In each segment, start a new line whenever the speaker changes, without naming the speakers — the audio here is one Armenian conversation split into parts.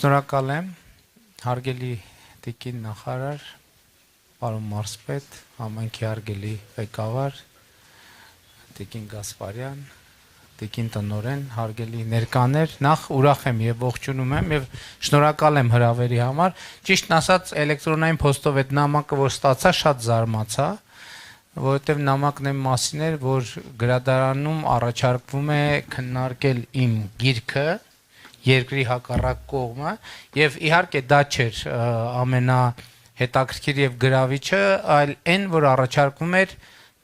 Շնորհակալ եմ, հարգելի տիկին նախարար, պարոն մարզպետ, համայնքի հարգելի ղեկավար, տիկին Գասպարյան, տիկին տնօրեն, հարգելի ներկաներ, նախ ուրախ եմ եւ ողջունում եմ եւ շնորհակալ եմ հրավերի համար։ Ճիշտն ասած, էլեկտրոնային փոստով այդ նամակը որ ստացա, շատ զարմացա, որովհետեւ նամակն այն մասին էր, որ գրադարանում առաջարկվում է քննարկել իմ գիրքը երկրի հակառակ կողմը եւ իհարկե դա չէր ամենահետաքրքիր եւ գրավիչը, այլ այն որ առաջարկվում էր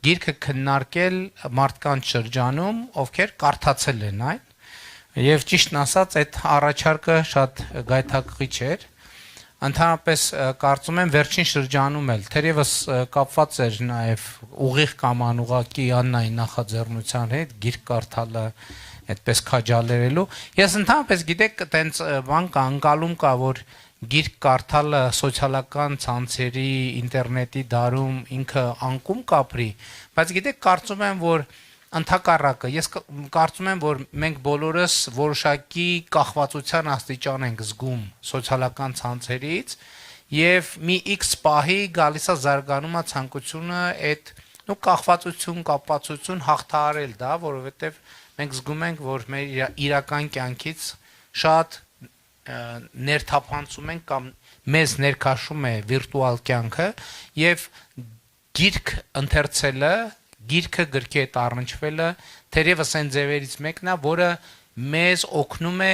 գիրքը քննարկել մարդկանց շրջանում, ովքեր կարդացել են այն եւ ճիշտն ասած այդ առաջարկը շատ գայթակղիչ էր։ Ընդհանրապես կարծում եմ վերջին շրջանում էլ թերևս կապված էր նաեւ ուղիղ կամ անուղղակի Աննայի նախաձեռնության հետ գիրք կարդալը այդպես քաջալերելու։ Ես ընդհանրապես գիտեք, այտենց բան կա, անկալում կա, որ գիրք կարդալը սոցիալական ցանցերի, ինտերնետի դարում ինքը անկում կապրի, բայց գիտեք, կարծում եմ, որ ընդհակառակը, ես կարծում եմ, որ մենք բոլորս որոշակի կախվածության աստիճան ենք զգում սոցիալական ցանցերից եւ մի X պահի գալիս է զարգանում է ցանկությունը այդ կախվածություն, կապվածություն հաղթահարել դա, որովհետեւ մենք զգում ենք, որ մեր իրական կյանքից շատ ներթափանցում ենք կամ մեզ ներքաշում է վիրտուալ կյանքը եւ գիրք ընթերցելը, գիրքը գրքի հետ առնչվելը թերևս այն ձևերից մեկն է, որը մեզ օգնում է,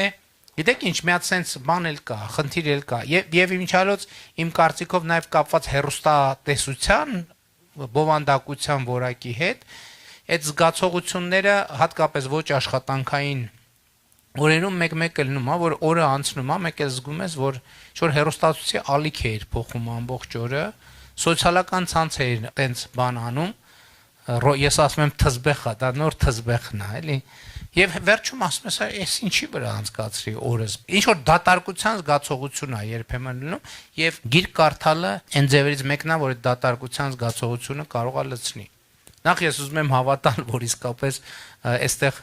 գիտեք ինչ, մի հատ sense բան էլ կա, խնդիր էլ կա եւ իմիջիալոց իմ կարծիքով նաեւ կապված հեռուստատեսության բովանդակության որակի հետ այդ զգացողությունները հատկապես ոչ աշխատանքային օրերում մեկ-մեկ լնում է, որ օրը անցնում է, մեկ էլ զգում ես, որ ինչ-որ հեռուստացույցի ալիք է փոխում ամբողջ օրը, սոցիալական ցանցերին տենց բան անում, ես ասում եմ թզբեխա, դա նոր թզբեխն է, էլի, եւ վերջում ասում ես, այս ինչի վրա անցկացրի օրս, ինչ-որ դատարկության զգացողություն է երբեմն լինում, եւ գիրք կարդալը այն ձևերից մեկն է, որ այդ դատարկության զգացողությունը կարող է լցնի։ Նախ ես ուզում եմ հավատալ, որ իսկապես այստեղ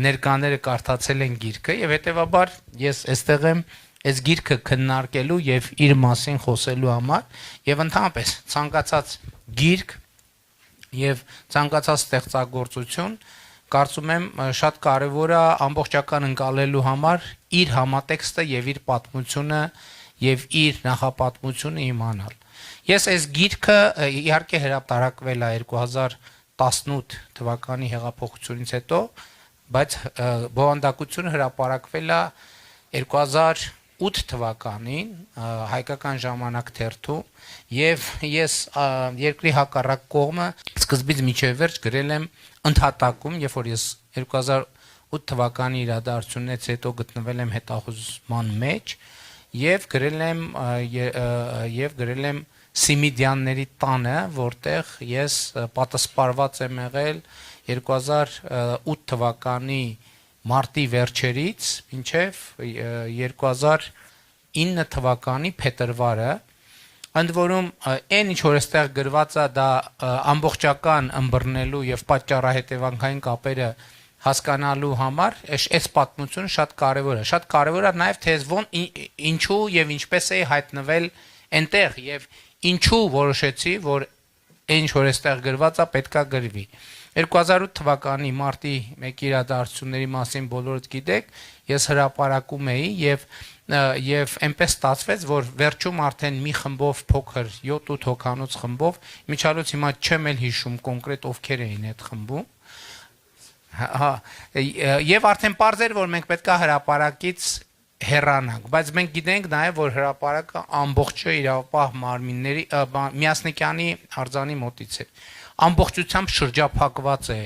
ներկաները կարդացել են գիրքը եւ հետեւաբար ես այստեղ եմ այս գիրքը քննարկելու եւ իր մասին խոսելու համար եւ ընդհանրապես ցանկացած գիրք եւ ցանկացած ստեղծագործություն կարծում եմ շատ կարեւոր է ամբողջական ընկալելու համար իր համատեքստը եւ իր պատմությունը եւ իր նախապատմությունը իմանալ։ Ես այս գիրքը իհարկե հրապարակվել է 2018 թվականի հեղափոխությունից հետո, բայց բովանդակությունը հրապարակվել է 2008 թվականին հայկական ժամանակ թերթում եւ ես երկրի հակառակ կողմը սկզբից մինչեւ վերջ գրել եմ ընդհատակում, երբ որ ես 2008 թվականի իրադարձությունից հետո գտնվել եմ հետախուզման մեջ եւ գրել եմ Սիմիդյանների տանը, որտեղ ես պատասպարված եմ եղել 2008 թվականի մարտի վերջերից մինչև 2009 թվականի փետրվարը, ընդ որում այն ինչ որ այստեղ գրված է դա ամբողջական ըմբռնելու եւ պատճառահետևանքային կապերը հասկանալու համար այս պատմությունը շատ կարեւոր է։ Շատ կարեւոր է նաեւ թե ինչու եւ ինչպես է հայտնվել այնտեղ եւ ինչու որոշեցի, որ ինչ որ այստեղ գրված է պետքա գրվի։ 2008 թվականի մարտի 1 իրադարձությունների մասին բոլորդ գիտեք, ես հրապարակում էի եւ այնպես ստացվեց, որ վերջում արդեն մի խմբով փոքր 7-8 հոգանոց խմբով, միջալոց հիմա չեմ էլ հիշում կոնկրետ ովքեր էին այդ խմբում։ Հա, եւ արդեն պարզ էր, որ մենք պետքա հրապարակից հեռանանք, բայց մենք գիտենք նաև որ հրապարակը ամբողջը իրավապահ մարմինների Միասնիկյանի արձանի մոտից է ամբողջությամբ շրջափակված է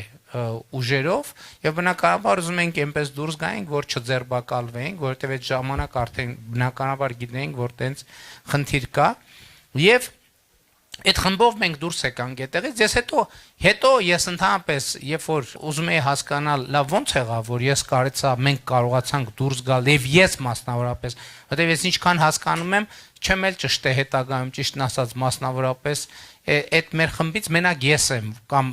ուժերով եւ բնականաբար ուզում ենք այնպես դուրս գայինք որ չձերբակալվենք, որովհետեւ այդ ժամանակ արդեն բնականաբար գիտենք որ տենց խնդիր կա եւ այդ խմբով մենք դուրս եկանք այդտեղից ես հետո ես ընդհանրապես երբ որ ուզում եի հասկանալ լավ ոնց եղավ որ ես կարեցա մենք կարողացանք դուրս գալ եւ ես մասնավորապես որտեւ ես ինչքան հասկանում եմ չեմ էլ ճշտ է հետագայում ճիշտն ասած մասնավորապես այդ մեր խմբից մենակ ես եմ կամ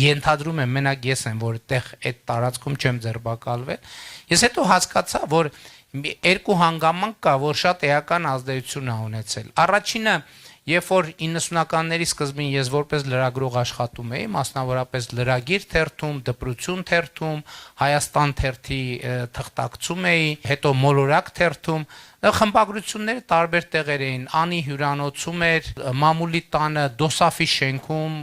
ենթադրում եմ մենակ ես եմ, որ այդտեղ այդ տարածքում չեմ ձերբակալվել։ Ես հետո հասկացա, որ երկու հանգամանք կա, որ շատ էական ազդեցություն ա ունեցել։ Առաջինը, երբ որ 90-ականների սկզբին ես որպես լրագրող աշխատում էի, մասնավորապես լրագիր թերթում, դպրություն թերթում, Հայաստան թերթի թղթակցում էի, հետո մոլորակ թերթում, խմբագրությունները տարբեր տեղեր էին, Անի հյուրանոցում էր, Մամուլի տանը, Դոսաֆի շենքում,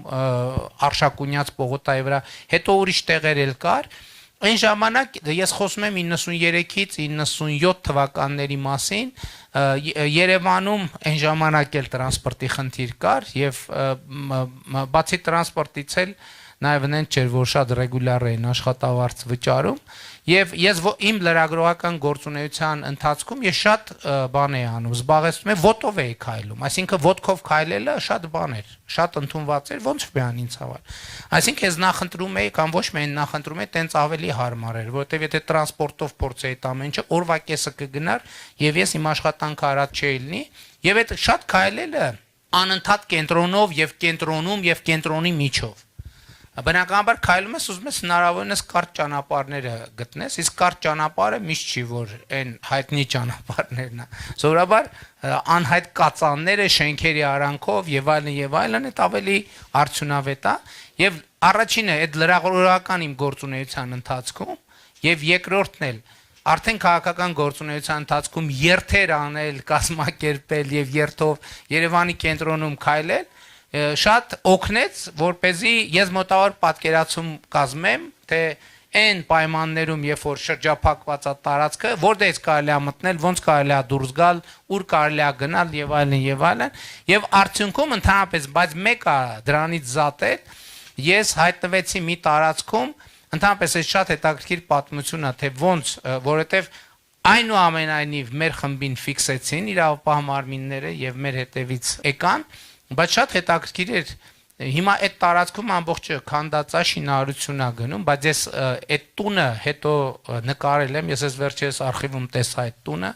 Արշակունյաց պողոտայի վրա, հետո ուրիշ տեղեր էլ կար։ Այն ժամանակ ես խոսում եմ 93-ից 97 թվականների մասին, Երևանում այն ժամանակ էլ տրանսպորտի խնդիր կար եւ բացի տրանսպորտից էլ նաեւ նենց չէր, որ շատ ռեգուլյար էին աշխատավարձ վճարում եւ ես իմ լրագրողական գործունեության ընթացքում ես շատ բան էի անում, զբաղեցնում եմ ոտով էի քայլում, այսինքն ոտքով քայլելը շատ բան էր, շատ ընդունված էր, ոնց միան ինձ համար։ Այսինքն ես նախընտրում էի կամ ոչ միայն նախընտրում էի, տենց ավելի հարմար էր, որովհետեւ եթե տրանսպորտով փորձեի այդ ամենը, օրվա կեսը կգնար եւ ես իմ աշխատանքը արած չէի լինի եւ այդ շատ քայլելը անընդհատ կենտրոնով եւ կենտրոնում եւ կենտրոնի միջով Բնականաբար քայլում ես, ուզում ես հնարավորինս կարճ ճանապարհները գտնես, իսկ կարճ ճանապարհը միշտ չի, որ այն հայտնի ճանապարհներն է։ Սովորաբար անհայտ կածանները, շենքերի արանքով եւ այլն, այդ ավելի արդյունավետ է։ Եվ առաջինը այդ լրագրողական իմ գործունեության ընթացքում եւ երկրորդն էլ արդեն քաղաքական գործունեության ընթացքում երթեր անել, կազմակերպել եւ երթով Երևանի կենտրոնում քայլել շատ օգնեց, որպեսզի ես մոտավոր պատկերացում կազմեմ, թե այն պայմաններում, երբ որ շրջափակված է տարածքը, որտեղից կարելի է մտնել, ոնց կարելի է դուրս գալ, ուր կարելի է գնալ եւ այլն, եւ արդյունքում ընդհանրապես, բայց մեկը դրանից զատել, ես հայտնվեցի մի տարածքում, ընդհանրապես այս շատ հետաքրքիր պատմություն է, թե ոնց, որովհետեւ այնուամենայնիվ մեր խմբին ֆիքսեցին իրավապահ մարմինները եւ մեր հետևից եկան Բայց շատ հետաքրքիր էր հիմա այդ տարածքում ամբողջը քանդածա շինարարություն է գնում, բայց ես այդ տունը հետո նկարել եմ, ես վերջերս արխիվում տեսա այդ տունը,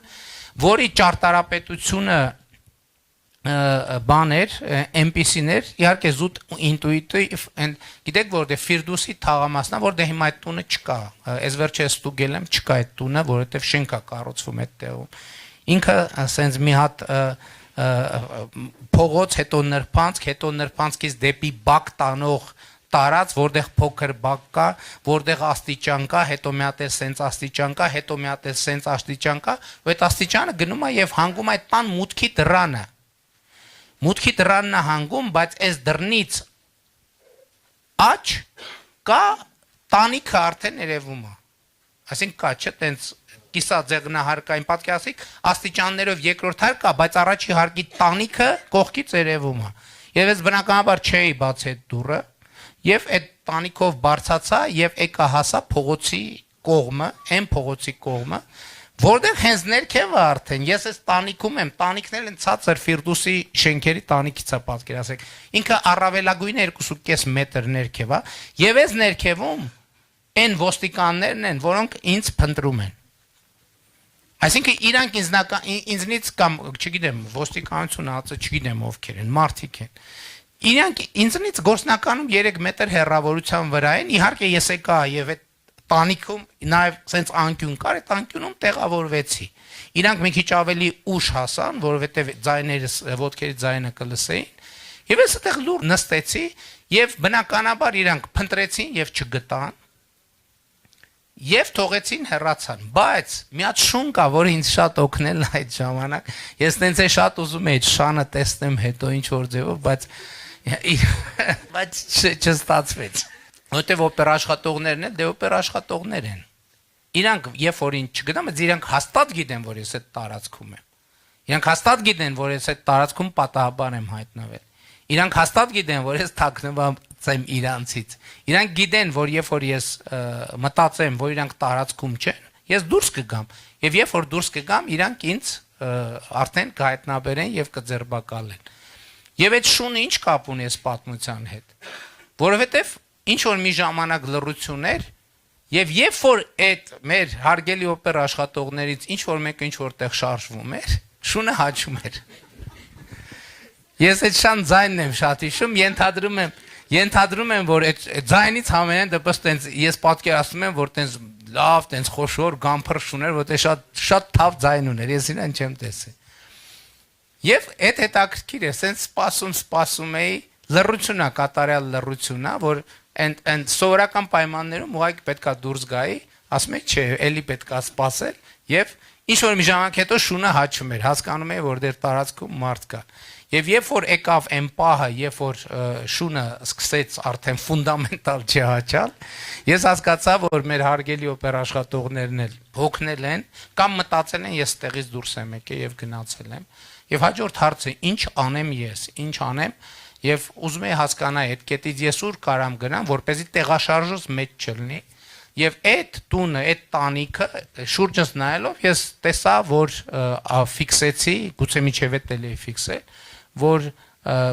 որի ճարտարապետությունը բաներ, MPC-ներ, իհարկե զուտ ինտուիտիվ, գիտեք որտե Ֆիրդուսի թաղամասն է, որտեղ հիմա այդ տունը չկա, ես վերջերս ստուգել եմ, չկա այդ տունը, որովհետև շենք է կառուցվում այդ տեղում։ Ինքը ասենց մի հատ փողոց, հետո նրբանցքից դեպի բակ տանող տարած, որտեղ փոքր բակ կա, որտեղ աստիճան կա, հետո մի հատ էլ սենց աստիճան կա, հետո մի հատ էլ սենց աստիճան կա, ու այդ աստիճանը գնում է եւ հանգում այդ տան մուտքի դռանը։ Մուտքի դռանն է հանգում, բայց այս դռնից աջ կա տանիքը արդեն երևում է։ Այսինքն կա, չէ՞, տենց կիսաձեղնահարկային պատկերացիք, աստիճաններով երկրորդ հարկ կա, բայց առաջի հարկի տանիքը կողքից երևում է։ Եվ ես բնականաբար չէի բաց այդ դուռը, եւ այդ տանիքով բարձացա եւ եկա հասա փողոցի կողմը, այն փողոցի կողմը, որտեղ հենց ներքևը արդեն ես այս տանիքում եմ, տանիքն են ցածր Ֆիրդուսի շենքերի տանիքից է պատկերացեք։ Ինքը առավելագույնը 2.5 մետր ներքև է, եւ այս ներքևում այն ոստիկաններն են, որոնք ինձ փնտրում են։ Այսինքն իրանք ինձնից կամ չգիտեմ ոստիկանությունը ասած չգիտեմ ովքեր են, մարդիկ են։ Իրանք ինձնից գործնականում 3 մետր հեռավորության վրա են, իհարկե ես եկա եւ այդ տանիքում նաեւ սենց անկյուն կար, այդ անկյունում տեղավորվեցի։ Իրանք մի քիչ ավելի ուշ հասան, որովհետեւ ձայներս ոտքերի ձայնը կլսեին, եւ ես այդտեղ լուր նստեցի եւ բնականաբար իրանք փնտրեցին եւ չգտան։ Եվ թողեցին հեռացան, բայց մի հատ շուն կա, որ ինձ շատ օգնել այդ ժամանակ։ Ես տենց է շատ ուզում եի շանը տեսնեմ հետո ինչ որ ձևով, բայց չստացվեց։ Որտեւ օպեր աշխատողներն են, դե օպեր աշխատողներ են։ Իրանք երբ որ ինձ չգտան, բայց իրանք հաստատ գիտեն, որ ես այդ տարածքում եմ։ Իրանք հաստատ գիտեն, որ ես այդ տարածքում պատահաբար եմ հայտնվել։ Իրանք հաստատ գիտեն, որ ես թաքնված եմ իրանցից։ Իրանք գիտեն, որ երբ որ ես մտածեմ, որ իրանք տարածքում չեն, ես դուրս կգամ, եւ երբ որ դուրս կգամ, իրանք ինձ արդեն կհայտնաբերեն եւ կձերբակալեն։ Եվ այդ շունը ինչ կապ ունի այս պատմության հետ։ Որովհետեւ ինչ որ մի ժամանակ լռություն էր, եւ երբ որ այդ մեր հարգելի օպեր աշխատողներից ինչ որ մեկը ինչ որտեղ շարժվում էր, շունը հաչում էր։ Ես այդ շան ձայնն եմ շատ հիշում, ենթադրում եմ, Ենթադրում եմ, որ այդ ձայնից համենայն դեպս տենց ես պատկերացնում եմ, որ տենց լավ, տենց խոշոր գամփր շուներ, որ շատ թավ ձայն ուներ, ես իրեն չեմ տեսել։ Եվ այդ հետաքրքիր է, սենց սպասում էի, լռությունա, կատարյալ լռությունա, որ and սովորական պայմաններում ուղղակի պետքա դուրս գայի, ասում եք, չէ, էլի պետքա սպասել, եւ ինչ որ մի ժամանակ հետո շունը հաչում էր, հասկանում էի, որ դեր տարածքում մարդ կա։ Եվ երբ որ եկավ այն պահը, երբ որ շունը սկսեց արդեն ֆունդամենտալ չհաչալ, ես հասկացա, որ մեր հարգելի օպերաշխատողներն էլ հոգնել են կամ մտածել են ես տեղից դուրս եմ եկել եւ գնացել եմ։ Եվ հաջորդ հարցը ինչ անեմ ես, ինչ անեմ, եւ ուզում եմ հասկանալ այդ կետից ես ուր կարամ գնամ, որպեսզի տեղաշարժս մեծ չլինի։ Եվ այդ տունը, այդ տանիքը շուրջս նայելով ես տեսա, որ ֆիքսեցի, գուցե միջև էլ էի ֆիքսել, որ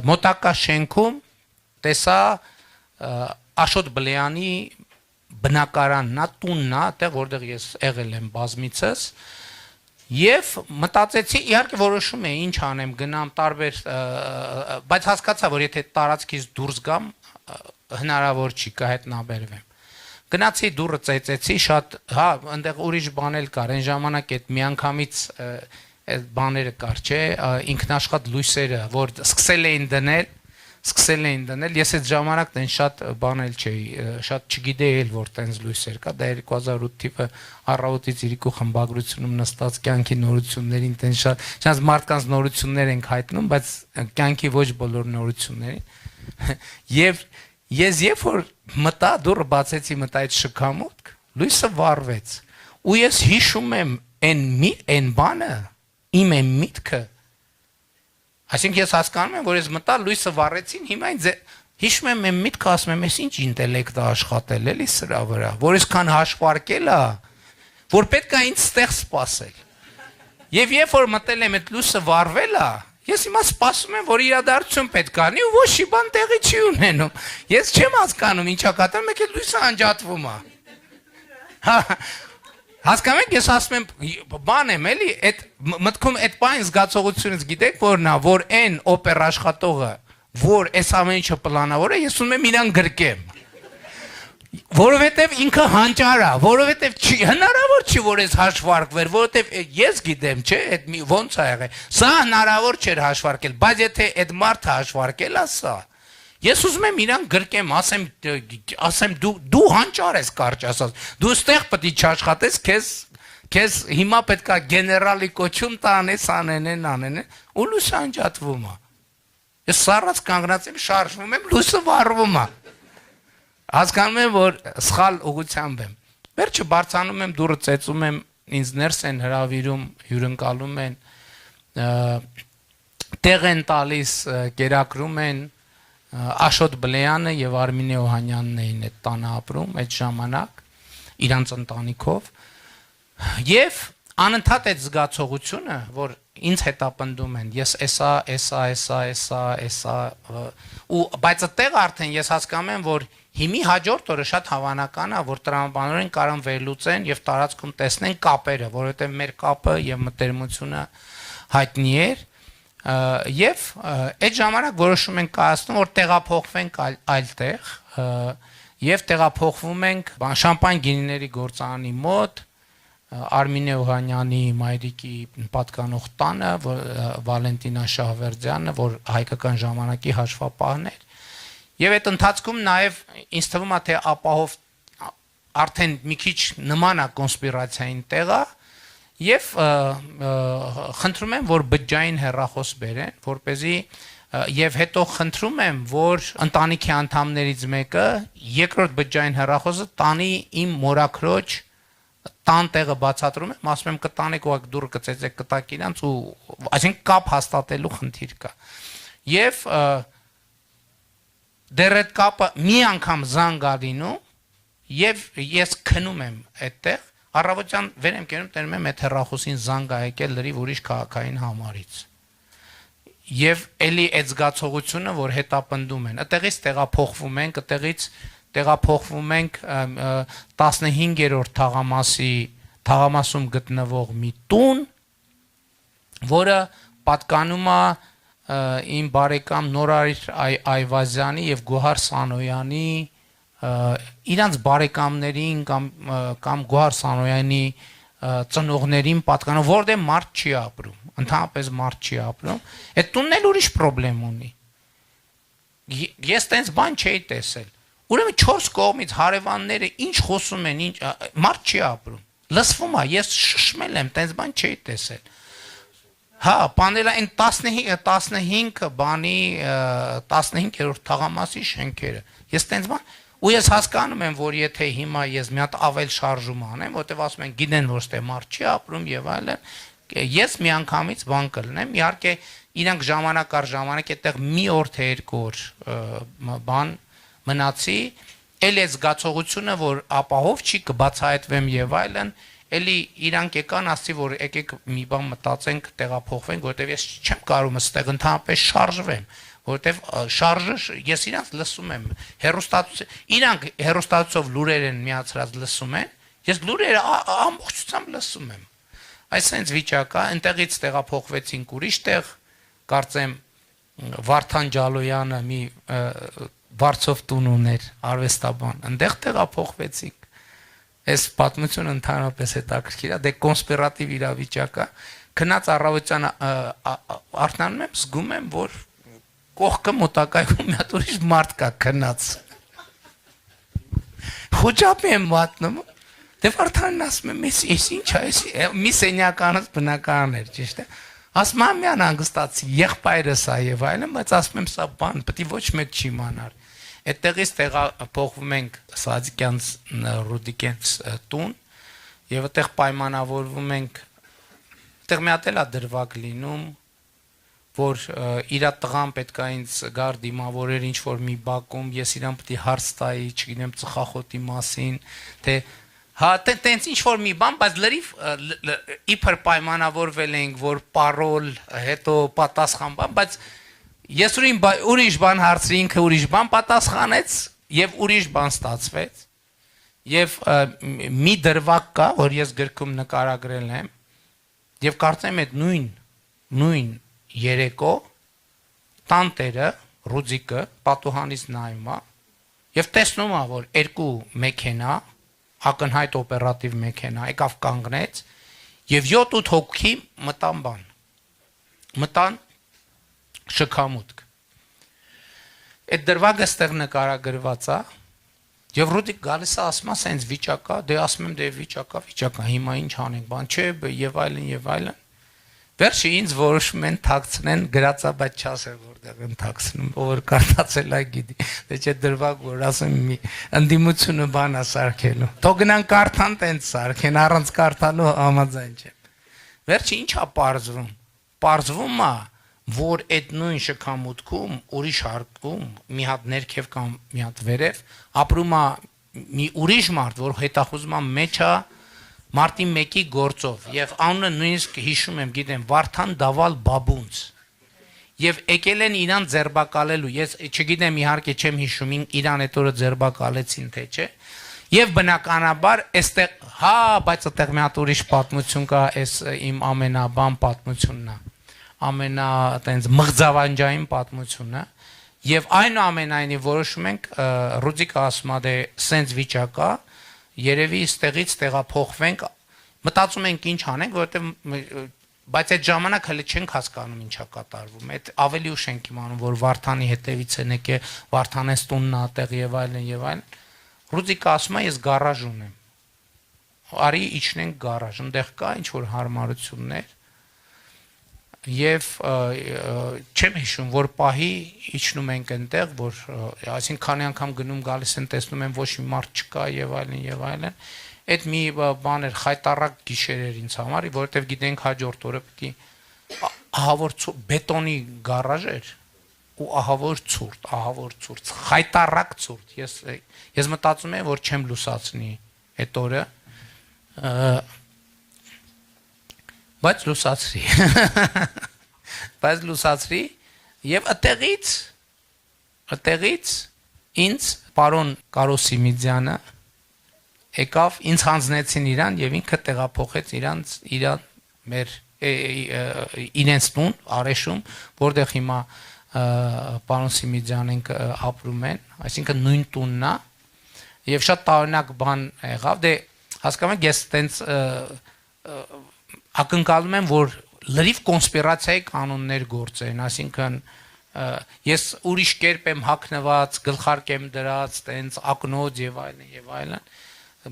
մոտակա շենքում տեսա Աշոտ Բլեյանի բնակարանն, տունն է, այդտեղ որտեղ ես եղել եմ բազմիցս, եւ մտածեցի, իհարկե որոշում եմ ինչ անեմ, գնամ տարբեր, բայց հասկացա, որ եթե տարածքից դուրս գամ, հնարավոր չի կհետնաբերվեմ։ Գնացի դուրը ծեծեցի, շատ, հա, այնտեղ ուրիշ բան էլ կար, այն ժամանակ այդ միանգամից այդ բաները կար, չէ, ինքնաշխատ լույսերը, որ սկսել էին դնել, ես այդ ժամանակ տեն շատ բան էլ չէի, շատ չգիտեի էլ, որ տենց լույսեր կա, դա 2008 թիվը առավոտից իրիկու խմբագրությունում նստած կյանքի նորություններին, տեն շատ մարդկանց նորություններ ենք հայտնում, բայց կյանքի ոչ բոլոր նորություններին, եւ ես երբ որ մտա դուրը բացեցի մտա այդ շքամուտք, լույսը վառվեց, ու ես հիշում եմ այն բանը, իմ այն միտքը, այսինքն ես հասկանում եմ, որ ես մտա լույսը վառեցին, հիմա հիշում եմ այն միտքը, ասում եմ, ես ինչ ինտելեկտ աշխատել էլի սրա վրա, որ այսքան հաշվարկել է, որ պետք է ինձ ստեղ սպասել։ Եվ երբ որ մտել եմ այդ լույսը վառվել է, ես հիմա սպասում եմ, որ իրադարձություն պետք է անի ու ոչ մի բան տեղի չի ունենում։ Ես չեմ հասկանում ինչա կատարում, մեկ էլ լույսը անջատվում է։ Հասկանում եք, ես ասում եմ, բան եմ էլի, այդ մտքում այդ բան զգացողությունից գիտեք որն է, որ այն օպերաշխատողը, որ այս ամեն ինչը պլանավոր է, ես ուզում եմ իրան գրկեմ։ Որովհետև ինքը հանճար է, որովհետև հնարավոր չի, որ ես հաշվարկվեր, որովհետև ես գիտեմ, չէ, այդ ոնց է եղել։ Սա հնարավոր չէր հաշվարկել, բայց եթե այդ մարդը հաշվարկել է սա, ես ուզում եմ իրան գրկեմ, ասեմ դու հանճար ես կարճ ասած, դու ստեղ պետք է չաշխատես, քեզ հիմա պետք է գեներալի կոչում տանես, անեն, ու լույսը անջատվում է։ Ես սառած կանգնած եմ, շարժվում եմ, լույսը վառվում է։ Հասկանում եմ, որ սխալ ուղղությամբ եմ։ Վերջը բարձանում եմ, դուրը ծեծում եմ, ինձ ներս են հրավիրում, հյուրընկալում են, տեղ են տալիս, կերակրում են, Աշոտ Բլեյանը եւ Արմինե Օհանյանն էին այդ տանը ապրում այդ ժամանակ, իրանց ընտանիքով, եւ անընդհատ այդ զգացողությունը, որ ինձ հետապնդում են, ես էսա, ու բայց այդտեղ արդեն ես հասկանում եմ, որ հիմի հաջորդ օրը շատ հավանական է, որ տրամաբանորեն կարան վերլուծեն եւ տարածքում տեսնեն կապերը, որովհետեւ մեր կապը եւ մտերմությունը հայտնի էր, եւ այդ ժամանակ որոշում ենք կայացնում, որ տեղափոխվենք այլտեղ եւ տեղափոխվում ենք շամպայն գինիների գործարանի մոտ, Արմինե Օհանյանի մայրիկի պատկանող տանը, Վալենտինա Շահվերդյանը, որ հայկական ժամանակի հաշվապահն էր։ Եվ այդ ընթացքում նաև ինձ թվում է թե ապահով արդեն մի քիչ նման է կոնսպիրացիային տեղը, եւ խնդրում եմ, որ բջջային հեռախոս բերեն, որպեսզի եւ հետո խնդրում եմ, որ ընտանիքի անդամներից մեկը երկրորդ բջջային հեռախոսը տանի իմ մորաքրոջ տան տեղը բացատրում եմ, ասում եմ կտանեք ու դուրը կծեծեք կտակ իրանց ու այսինքն կապ հաստատելու խնդիր կա։ Եվ դեռ այդ կապը մի անգամ զանգ ալինու եւ ես քնում եմ այդտեղ, առավոտյան վեր եմ կենում, տենում եմ այդ հեռախոսին զանգ ա եկել լրիվ ուրիշ քաղաքային համարից։ Եվ էլի այդ զգացողությունը, որ հետապնդում են, այդտեղից տեղափոխվում ենք, այդտեղից տեղափոխվում ենք 15-րդ թաղամասում գտնվող մի տուն, որը պատկանում է իմ բարեկամ Նորարիր Այվազյանի եւ Գոհար Սանոյանի իրանց բարեկամներին կամ Գոհար Սանոյանի ծնողներին պատկանող, որտեղ մարդ չի ապրում, ընդհանրապես մարդ չի ապրում, այդ տունն էլ ուրիշ խնդրեմ ունի։ Ես տենց բան չէի տեսել։ Ուրեմն 4 կողմից հարևանները ինչ խոսում են, ինչ մարդ չի ապրում։ Լսվում է, ես շշմել եմ, տենց բան չէի տեսել։ Հա, բաները այն 15 բանի 15-րդ թաղամասի շենքերը։ Ես տենց բան ու ես հասկանում եմ, որ եթե հիմա ես մի հատ ավել շարժում անեմ, որտեվ ասում են գիտեն, որ ստե մարդ չի ապրում եւ այլն, ես միանգամից բան կլնեմ, իհարկե իրանք ժամանակ առ ժամանակ այդտեղ մի օր թե երկու օր բան մնացի, էլ է զգացողությունը, որ ապահով չի կբացահայտվեմ եւ այլն, էլի իրանք եկան ասի, որ եկեք մի բան մտածենք, տեղափոխվենք, որտեվ ես չեմ կարող այստեղ ընդհանրապես շարժվեմ, որտեվ շարժը ես իրանք լսում եմ, իրանք հեռուստացով լուրեր են միացրած լսում են, ես լուրերը ամբողջությամբ լսում եմ։ Այսինքն վիճակ է, այնտեղից տեղափոխվեցինք ուրիշ տեղ, կարծեմ Վարդան Ջալոյանը մի Վարչով տուն ուներ, արվեստաբան, այնտեղ տեղափոխվեցինք։ Այս պատմությունը ընդհանրապես հետաքրքիր է, դե կոնսպիրատիվ իրավիճակ է, քնած առավոտյան արթնանում եմ, զգում եմ, որ կողքը մոտակայքում մի հատ ուրիշ մարդ կա քնած։ Խոճապի եմ մատնում, դե Վարդանն ասում եմ, ես ինչ է, մի սենյականից բնական էր, ճիշտ է։ Ասում եմ, միան հանգստացի, եղբայրս է եւ այլն, բայց ասում եմ, սա բան, պետք է ոչ մեկ չի իմանար։ Այդտեղից տեղափոխվում ենք Սադիկյանց Ռուդիկյանց տուն եւ այդտեղ պայմանավորվում ենք, այդտեղ մի հատ էլ է դրվագ լինում, որ իր տղան պետք է ինձ գար դիմավորեր ինչ որ մի բակում, ես իրան պետք է հարց տայի, չգիտեմ ծխախոտի մասին, թե հա տենց ինչ որ մի բան, բայց լրիվ իբր պայմանավորվել ենք, որ պարոլ, հետո պատասխան բան, բայց ես ուրիշ բան հարցրի, ինքը ուրիշ բան պատասխանեց եւ ուրիշ բան ստացվեց եւ մի դրվագ կա, որ ես գրքում նկարագրել եմ եւ կարծեմ այդ նույն երեկո տանտերը Ռուդիկը պատուհանից նայում է եւ տեսնում է, որ երկու մեքենա, ակնհայտ օպերատիվ մեքենա եկավ կանգնեց եւ 7-8 հոգի մտան շքամուտք։ Այդ դրվագը ստեղ նկարագրված է եւ Ռուդիկ գալիս է ասում է սենց վիճակա, դե ասում եմ դե վիճակա, հիմա ինչ անենք, բան չէ եւ այլն։ Վերջը ինձ որոշում են թաքցնեն գրածա, բայց չասել որտեղ են թաքցնում, ով կարդացել է գիտի։ Դե չէ դրվագ որ ասեմ մի ընդդիմությունը բան է սարքելու։ Թող գնան կարդան տենց սարքեն, առանց կարդալու համաձայն չեմ։ Վերջը ինչա պարզվում։ Պարզվում է, որ այդ նույն շքամուտքում ուրիշ հարկում մի հատ ներքև կամ մի հատ վերև ապրում է մի ուրիշ մարդ, որ հետախուզում է մեջ է Մարտի 1-ի գործով եւ անունը նույնիսկ հիշում եմ, գիտեմ, Վարդան Դավալ Բաբունց։ Եվ եկել են իրան ձերբակալելու, ես չգիտեմ իհարկե չեմ հիշում իրան այդ օրը ձերբակալեցին թե չէ։ Եվ բնականաբար այստեղ, հա, բայց այդտեղ մի հատ ուրիշ պատմություն կա, այս իմ ամենաբան պատմությունն է։ Ամենա այտենց մղձավանջային պատմությունը եւ այնուամենայնիվ որոշում ենք Ռուդիկը ասում է դե սենց վիճակա երևի ստեղից տեղափոխվենք մտածում ենք ինչ անենք որովհետեւ բայց այդ ժամանակ հələ չենք հասկանում ինչա կատարվում այդ ավելի ուշ ենք իմանում որ Վարդանի հետևից են եկե Վարդանես տունն է այդտեղ եւ այլն Ռուդիկը ասում է ես գարաժ ունեմ արի իջնենք գարաժ այնտեղ կա ինչ որ հարմարություններ Եվ չեմ հիշում, որ պահի իջնում ենք այնտեղ, որ այսինքն քանի անգամ գնում գալիս են տեսնում են ոչ մի մարդ չկա եւ այլն, այդ մի բան էր խայտարակ գիշեր էր ինձ համար, որովհետեւ գիտենք հաջորդ օրը պետք է ահավոր բետոնի գարաժ էր ու ահավոր ցուրտ, խայտարակ ցուրտ, ես մտածում եմ, որ չեմ լուսացնի այդ օրը Բայց լուսացրի եւ այդտեղից ինձ պարոն Կարոսիմիդյանը եկավ ինձ հանձնեցին իրան եւ ինքը տեղափոխեց իրան մեր իրենց տուն Արեշում, որտեղ հիմա պարոն Սիմիդյանենք ապրում են, այսինքն նույն տունն է, եւ շատ տարօրինակ բան եղավ, դե հասկանում եք, ես տենց ակնկալում եմ, որ լրիվ կոնսպիրացիայի կանոններ գործեն, այսինքն ես ուրիշ կերպ եմ հագնված, գլխարկ եմ դրած, տենց ակնոց եւ այլն,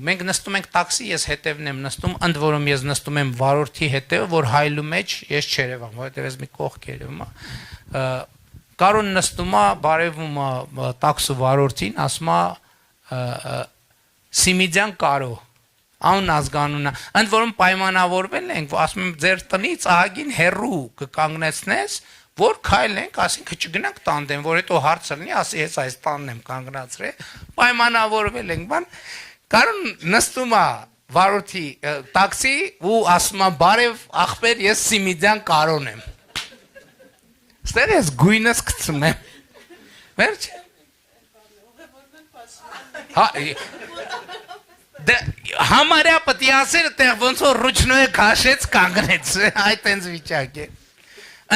մենք նստում ենք տաքսի, ես հետևն եմ նստում, ընդ որում ես նստում եմ վարորդի հետևը, որ հայլու մեջ ես չերևամ, որովհետեւ ես մի կողք երևում եմ, Կարոն նստում է, բարևում է տաքսու վարորդին, ասում է Սիմիդյան Կարո, անուն ազգանունը, ընդ որում պայմանավորվել ենք, ասում եմ ձեր տնից ահագին հեռու կկանգնեցնես, որ քայլենք, ասինքն չգնանք տանդեմ, որ հետո հարցը լինի, ասի ես այս տանն եմ կանգնացրել, պայմանավորվել ենք, բան, Կարոն նստում է վարորդի տաքսի ու ասում է բարև ախպեր, ես Սիմիդյան Կարոն եմ։ Ստեղ ես գույնս գցում եմ։ Վերջ։ Համարյա պտի ասել տեղ ոնց որ ռուչնոյը քաշեց կանգնեց, այդ տենց վիճակ է։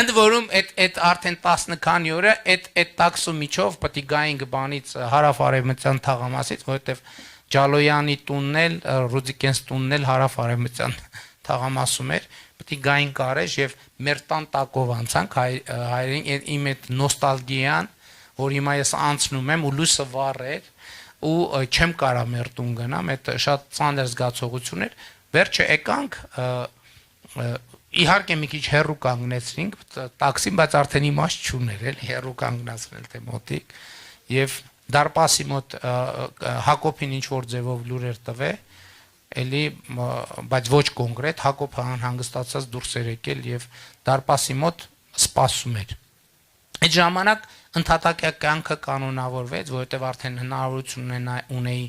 Ընդ որում այդ արդեն 10 քանի օրը այդ տաքսու միջով պտի գային բանից հարավ-արևմտյան թաղամասից, որովհետև Ջալոյանի տունն էլ, Ռուդիկենս տունն էլ հարավ-արևմտյան թաղամասում էր, պտի գային կարեժ եւ մեր տան տակով անցանք հայրին իմ այդ նոստալգիան, որ հիմա ես անցնում եմ ու լույսը վառ էր ու չեմ կարա մեր տուն գնամ, այդ շատ ծանր զգացողություն էր, վերջը եկանք իհարկե մի քիչ հեռու կանգնեցրինք տաքսին, բայց արդեն իմաստ չուներ էլ հեռու կանգնացնել թե մոտիկ եւ դարպասի մոտ Հակոբին ինչ որ ձևով լուր էր տվել էլի, բայց ոչ կոնկրետ, Հակոբը հանգստացած դուրս էր եկել եւ դարպասի մոտ սպասում էր։ Այդ ժամանակ ընդհատակյա կյանքը կանոնավորվեց, որովհետեւ արդեն հնարավորություն ունեի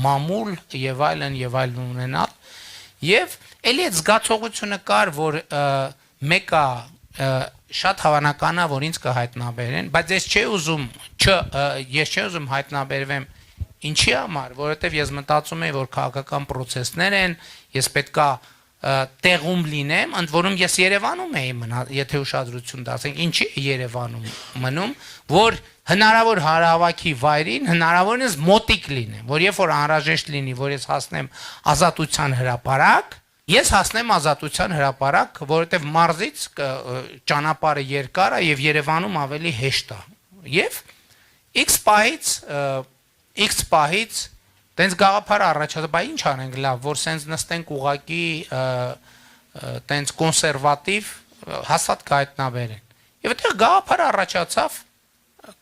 մամուլ եւ այլն ունենալ եւ էլի այդ զգացողությունը կար, որ մեկը շատ հավանական է, որ ինձ կհայտնաբերեն, բայց ես չէի ուզում հայտնաբերվեմ ինչի համար, որովհետև ես մտածում եմ, որ քաղաքական process-ներ են, ես պետքա տեղում լինեմ, ընդ որում ես Երևանում էի մնալ, եթե ուշադրություն դարձենք, ինչի Երևանում մնում, որ հնարավոր հարավակի վայրին հնարավորինս մոտիկ լինեմ, որ երբ որ անհրաժեշտ լինի, որ ես հասնեմ Ազատության հրապարակ, ես հասնեմ Ազատության հրապարակ, որովհետև մարզից ճանապարհը երկար է եւ Երևանում ավելի հեշտ է։ Եվ X պահից տենց գաղափարը առաջացա, բայց ինչ անենք լավ, որ սենց նստենք ուղակի տենց կոնսերվատիվ հաստատ կհայտնաբերեն։ Եվ այդտեղ գաղափարը առաջացավ,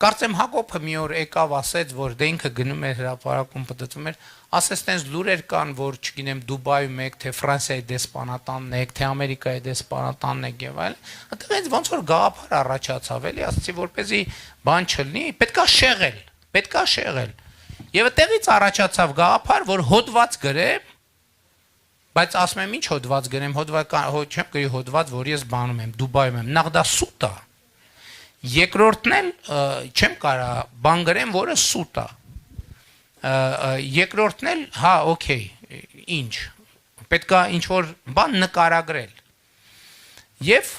կարծեմ Հակոբը մի օր եկավ ասեց, որ դե ինքը գնում էր հրապարակում պատտվում էր, ասես տենց լուրեր կան, որ չգիտեմ Դուբայում եք, թե Ֆրանսիայի դեսպանատանն եք, թե Ամերիկայի դեսպանատանն եք եւ այլն։ Այդտեղ ինձ ոնց որ գաղափար առաջացավ, էլի, ասացի, որպեսզի բան չլինի, պետքա շեղել։ Եվ այդտեղից առաջացավ գաղափար, որ հոդված գրեմ, բայց ասում եմ ինչ հոդված գրեմ, չեմ գրի հոդված, որ ես բանում եմ, Դուբայում եմ, նախ դա սուտ է։ Երկրորդն էլ չեմ կարա բան գրեմ, որը սուտ է։ Երկրորդն էլ, հա, օքեյ, ինչ, պետքա ինչ որ բան նկարագրել։ Եվ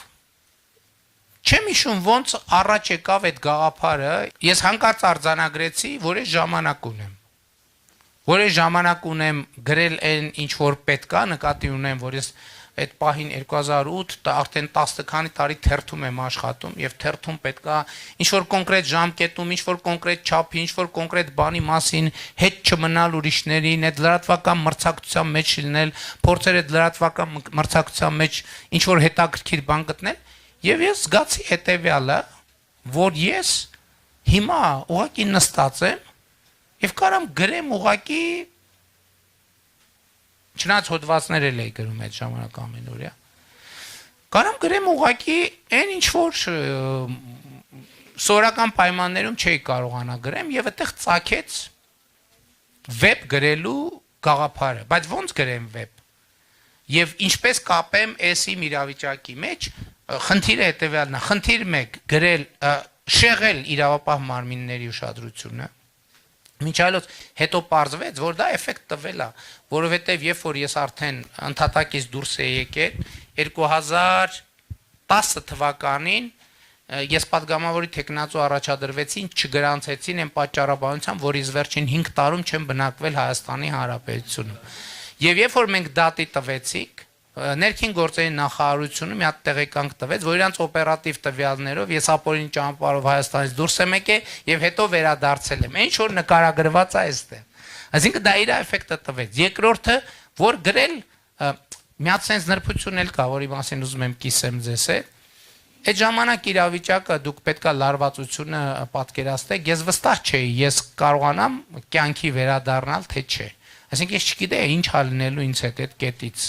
չեմ հիշում ոնց առաջ եկավ այդ գաղափարը, ես հանկարծ արձանագրեցի, որ ես ժամանակ ունեմ գրել այն ինչ որ պետք է, նկատի ունեմ, որ ես այդ պահին 2008 արդեն 10 քանի տարի թերթում եմ աշխատում եւ թերթում պետքա ինչ որ կոնկրետ ժամկետում, ինչ որ կոնկրետ չափի, ինչ որ կոնկրետ բանի մասին հետ չմնալ ուրիշներին, այդ լրատվական մրցակցության մեջ լինել, փորձեր այդ լրատվական մրցակցության մեջ ինչ որ հետաքրքիր բան գտնել եւ ես զգացի հետեւյալը, որ ես հիմա ուղղակի նստած եմ եւ կարամ գրեմ ուղղակի չնայած հոդվածներ էլ էի գրում այդ ժամանակ ամենօրյա։ Կարամ գրեմ ուղղակի այն ինչ որ սորական պայմաններում չէի կարողանա գրեմ եւ այդտեղ ծագեց վեբ գրելու գաղափարը, բայց ոնց գրեմ վեբ։ Եվ ինչպես կապեմ էսի իրավիճակի մեջ, խնդիրը հետեւյալն է, խնդիր 1 գրել շեղել իրավապահ մարմինների ուշադրությունը։ Մինչ այլոց հետո պարզվեց, որ դա էֆեկտ տվել է, որովհետև երբ որ ես արդեն ընդհատակից դուրս էի եկել, 2010 թվականին ես падգամավորի տեխնացու առաջադրվեցին, չգրանցեցին այն պատճառաբանությամբ, որ իս վերջին 5 տարում չեն բնակվել Հայաստանի Հանրապետությունում։ Եվ երբ որ մենք դատի տվեցինք, ներքին գործերի նախարարությունը մի հատ տեղեկանք տվեց, որ իրանց օպերատիվ տվյալներով ես ապօրին ճանապարհով Հայաստանից դուրս եմ եկել եւ հետո վերադարձել եմ։ Ինչ որ նկարագրված է այստեղ։ Այսինքն դա իր էֆեկտը տվեց։ Երկրորդը, որ գրել մի հատ sense նրբություն էլ կա, որի մասին ուզում եմ կիսեմ ձեզ հետ։ Այդ ժամանակ իրավիճակը դուք պետքա լարվածությունը պատկերացնեք, ես վստահ չէի, ես կարողանամ կյանքի վերադառնալ, թե չէ։ Այսինքն ես չգիտեի ինչ հալնելու ինձ հետ այդ կետից,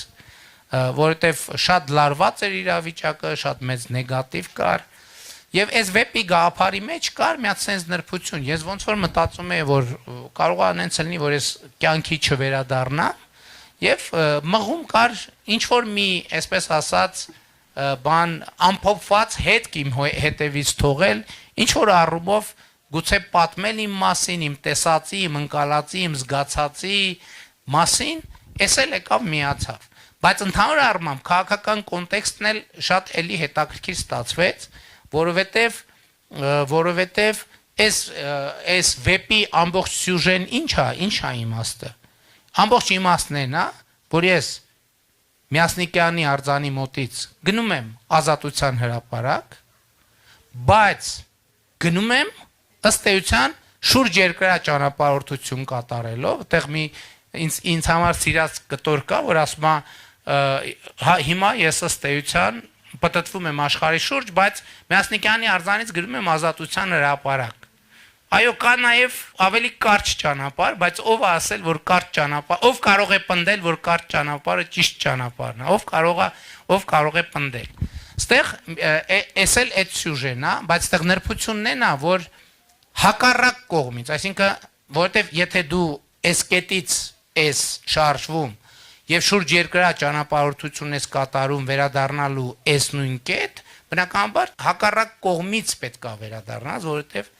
որովհետև շատ լարված էր իրավիճակը, շատ մեծ նեգատիվ կար, եւ այս վեպի գաղափարի մեջ կար մի հատ sense նրբություն։ Ես ոնց որ մտածում եի, որ կարող է այնց լինի, որ ես կյանքի չվերադառնամ, եւ մղում կար ինչ որ մի, այսպես ասած, բան ամփոփված հետք իմ հետևից թողել, ինչ որ առումով գուցե պատմել իմ մասին, իմ տեսածի, իմ ընկալածի, իմ զգացածի մասին, էս էլ եկավ միացավ։ Բայց ընդհանուր առմամբ քաղաքական կոնտեքստն էլ շատ էլի հետաքրքիր ստացվեց, որովհետև այս վեպի ամբողջ սյուժեն ինչ է իմաստը։ Ամբողջ իմաստն է նա, որ ես Միասնիկյանի արձանի մոտից գնում եմ Ազատության հրապարակ, բայց գնում եմ ըստ էության շուրջ երկրա ճանապարհորդություն կատարելով, այդտեղ մի ինձ համար սիրած կտոր կա, որ ասում է հիմա ես ըստ էության պտտվում եմ աշխարհի շուրջ, բայց Միասնիկյանի արձանից գնում եմ Ազատության հրապարակ։ Այո, կա նաև ավելի կարճ ճանապարհ, բայց ով է ասել, որ կարճ ճանապարհ, ով կարող է պնդել, որ կարճ ճանապարհը ճիշտ ճանապարհն է, ով կարող է պնդել։ Այստեղ էս էլ այդ սյուժեն է, բայց այստեղ նրբությունն է նա, որ հակառակ կողմից, այսինքն, որովհետև եթե դու այս կետից ես շարժվում եւ շուրջ երկրա ճանապարհորդություն ես կատարում վերադառնալու այս նույն կետ, բնականաբար հակառակ կողմից պետք է վերադառնաս, որովհետև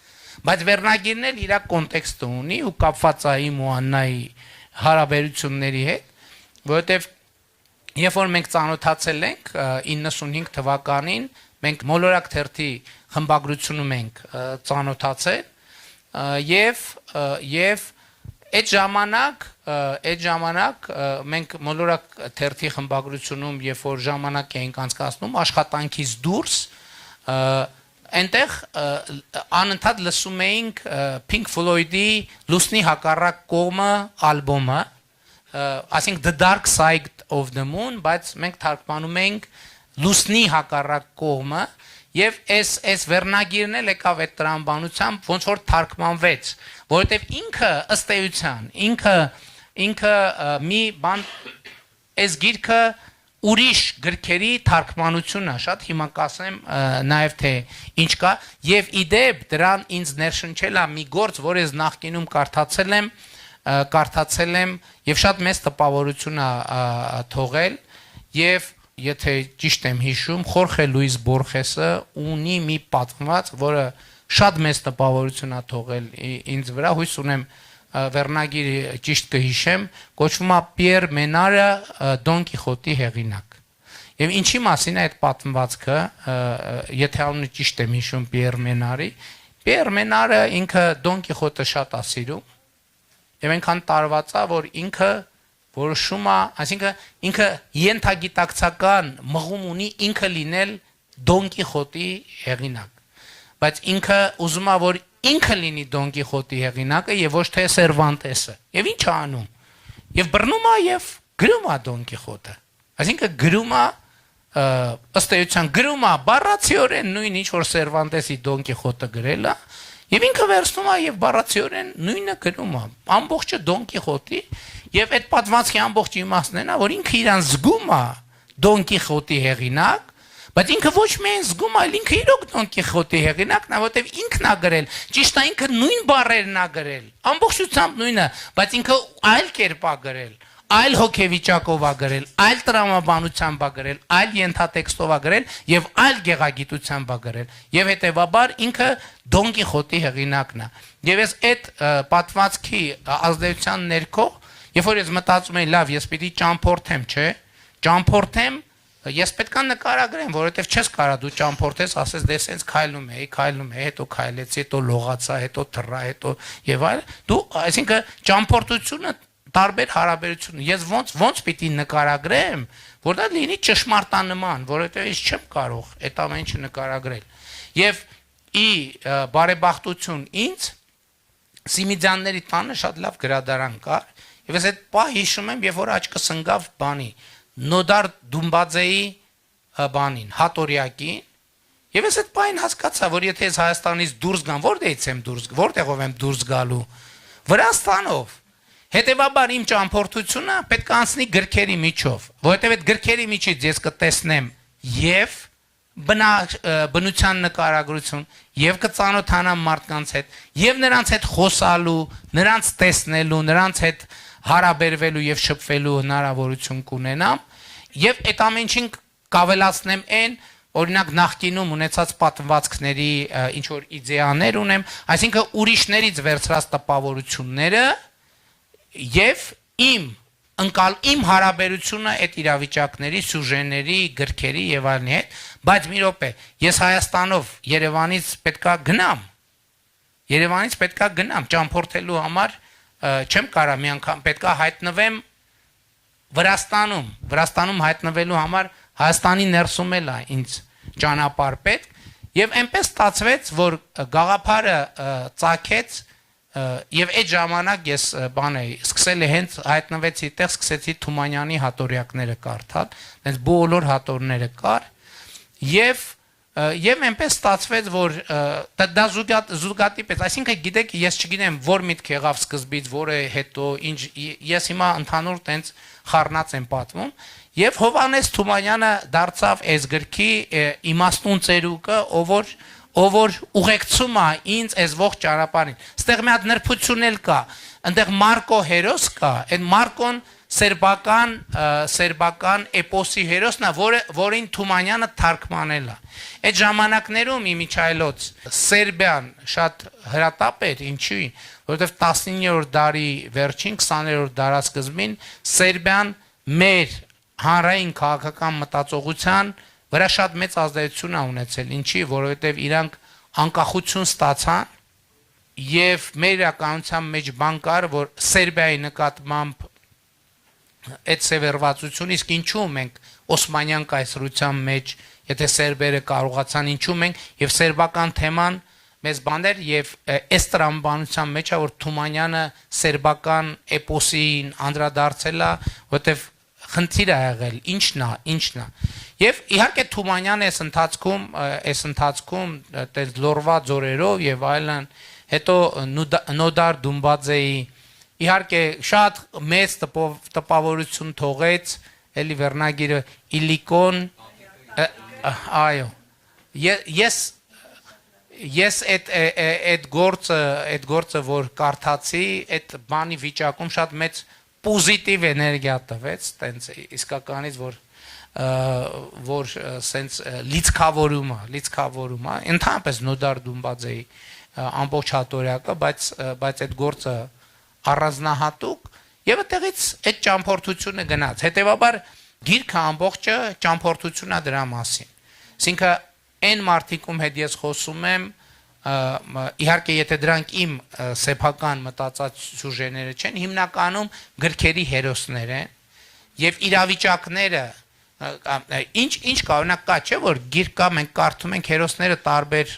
բայց վերնագիրն էլ իր կոնտեքստը ունի ու կապված է իմ ու Աննայի հարաբերությունների հետ, որովհետև երբ որ մենք ծանոթացել ենք 95 թվականին, մենք Մոլորակ թերթի խմբագրությունում ենք ծանոթացել եւ այդ ժամանակ մենք Մոլորակ թերթի խմբագրությունում երբ որ ժամանակ էինք անցկացնում աշխատանքից դուրս այնտեղ անընդհատ լսում էինք Pink Floyd-ի Լուսնի հակառակ կողմը ալբոմը, ասենք The Dark Side of the Moon, բայց մենք թարգմանում էինք Լուսնի հակառակ կողմը եւ այս վերնագիրն էլ եկավ այդ տրամաբանությամբ ոնց որ թարգմանվեց, որովհետեւ ինքը ըստ էության ինքը մի բան այս գիրքը ուրիշ գրքերի թարգմանությունն է, շատ հիմա կասեմ նաև թե ինչ կա, եւ իդեպ դրան ինձ ներշնչել է մի գործ, որ ես նախկինում կարդացել եմ եւ շատ մեծ տպավորություն է թողել եւ եթե ճիշտ եմ հիշում, Խորխե Լուիս Բորխեսը ունի մի պատմված, որը շատ մեծ տպավորություն է թողել ինձ վրա, հույս ունեմ վերնագիրը ճիշտ կհիշեմ, կոչվում է Պիեր Մենարը Դոն Կիխոտի հեղինակ։ Եվ ինչի մասին է այդ պատմվածքը, եթե անունը ճիշտ եմ հիշում Պիեր Մենարի, Պիեր Մենարը ինքը Դոն Կիխոտը շատ է սիրում, եւ այնքան տարված է, որ ինքը որոշում է, այսինքն ինքը ենթագիտակցական մղում ունի ինքը լինել Դոն Կիխոտի հեղինակ, բայց ինքը ուզում է, որ ինքը լինի Դոն Կիխոտի հեղինակը եւ ոչ թե Սերվանտեսը։ Եվ ինչ է անում։ Եվ բռնում է եւ գրում է Դոն Կիխոտը։ Այսինքն գրում է ըստ էության գրում է բառացիորեն նույն ինչ որ Սերվանտեսի Դոն Կիխոտը գրել է եւ ինքը վերցնում է եւ բառացիորեն նույնը գրում է։ Ամբողջը Դոն Կիխոտի եւ այդ պատմվածքի ամբողջ իմաստն է նա, որ ինքը իրան զգում է Դոն Կիխոտի հեղինակ, բայց ինքը ոչ միայն զգում, այլ ինքը իրոք Դոն Կիխոտի հեղինակն է, որտեվ ինքն է գրել, ճիշտ է ինքը նույն բառերն է գրել, ամբողջությամբ նույնը, բայց ինքը այլ կերպ է գրել, այլ հոգեվիճակով է գրել, այլ տրամաբանությամբ է գրել, այլ ենթատեքստով է գրել եւ այլ գեղագիտությամբ է գրել, եւ հետեւաբար ինքը Դոն Կիխոտի հեղինակն է։ Եվ ես այդ պատմվածքի ազդեցության ներքո, երբ որ ես մտածում եմ, լավ, ես պիտի ճամփորդեմ, չէ՞, ճամփորդեմ Ես պետք է նկարագրեմ, որովհետև չես կարա դու ճամփորդես, ասես դե սենց քայլում է, հետո քայլեցի, հետո լողացա, հետո թռա, հետո եւ այլ։ Դու, այսինքն ճամփորդությունը տարբեր հարաբերություն։ Ես ոնց պիտի նկարագրեմ, որ դա լինի ճշմարտանման, որովհետև ես չեմ կարող այդ ամեն ինչը նկարագրել։ Եվ բարեբախտություն ինձ Սիմիդյանների տանը շատ լավ գրադարան կար, եւ ես այդ պահ հիշում եմ, երբ որ աչքս ընկավ բանի Նոդար Դումբաձեի բանին, հատորյակին, եւ ես այդ պահին հասկացա, որ եթե ես Հայաստանից դուրս գամ, որտեղով եմ դուրս գալու, Վրաստանով։ Հետևաբար իմ ճամփորդությունը պետք է անցնի գրքերի միջով, որովհետեւ այդ գրքերի միջից ես կտեսնեմ եւ բնության նկարագրություն եւ կծանոթանամ մարդկանց հետ եւ նրանց հետ խոսալու, նրանց տեսնելու, նրանց հետ հարաբերվելու եւ շփվելու հնարավորություն կունենամ եւ այդ ամեն ինչին կավելացնեմ այն օրինակ նախկինում ունեցած պատմվածքների ինչ որ իդեաներ ունեմ, այսինքն ուրիշներից վերցրած տպավորությունները եւ իմ հարաբերությունը այդ իրավիճակների, սյուժեների, գրքերի եւ այլնի հետ, բայց մի րոպե, ես Հայաստանով Երևանից պետքա գնամ ճամփորդելու համար չեմ կարա մի անգամ պետքա հայտնվեմ Վրաստանում հայտնվելու համար Հայաստանի ներսում էլ է ինձ ճանապարհ պետք եւ այնպես ստացվեց որ գաղափարը ծագեց եւ այդ ժամանակ ես սկսել հենց հայտնվեցի այդտեղ սկսեցի Թումանյանի հատորյակները կարդալ այնց բոլոր հատորները կար եւ այնպես ստացվեց որ դա զուգատի պես այսինքն գիտեք ես չգիտեմ որ միտք եղավ սկզբից որը հետո ինչ ես հիմա ընդհանուր տենց խառնած եմ պատմում եւ Հովհաննես Թումանյանը դարձավ այս գրքի իմաստուն ծերուկը ով որ ուղեկցում է ինձ այս ողջ ճանապարհին այստեղ մի հատ նրբություն էլ կա այնտեղ Մարկո հերոս կա այդ Մարկոն սերբական էպոսի հերոսն է որին Թումանյանը թարգմանել է այդ ժամանակներում իմիջայլոց Սերբիան շատ հրատապ էր ինչի որովհետև 19-րդ դարի վերջին 20-րդ դարասկզբին Սերբիան մեր հանրային քաղաքական մտածողության վրա շատ մեծ ազդեցություն է ունեցել ինչի որովհետև իրանք անկախություն ստացան եւ մեր իրականության մեջ բան կար որ Սերբիայի նկատմամբ այդ սևեռվածություն իսկ ինչու մենք Օսմանյան կայսրության մեջ եթե սերբերը կարողացան ինչու մենք եւ սերբական թեման մեծ բաներ եւ այս տրամաբանության մեջ է որ Թումանյանը սերբական էպոսին անդրադարձել է որտեվ խնդիր է եղել ինչն է եւ իհարկե Թումանյանը այս ընթացքում այդպես լորվա ձորերով եւ այլն հետո Նոդար Դումբաձեի իհարկե շատ մեծ տպավորություն թողեց էլի վերնագիրը Իլիկոն այո ես այդ գործը որ կարդացի այդ բանի վիճակում շատ մեծ պոզիտիվ էներգիա տվեց տենց իսկականից որ սենց լիցքավորում է ընդհանրապես Նոդար Դումբաձեի ամբողջ հատորյակը բայց այդ գործը առանձնահատուկ եւ այդտեղից այդ ճամփորդությունը գնաց հետեւաբար գիրքը ամբողջը ճամփորդությունն է դրա մասին այսինքն այն մարդիկում հետ ես խոսում եմ իհարկե եթե դրանք իմ սեփական մտածած սյուժեները չեն հիմնականում գրքերի հերոսներ են եւ իրավիճակները ինչ կա օրինակ կա չէ որ գիրք կա մենք կարդում ենք հերոսները տարբեր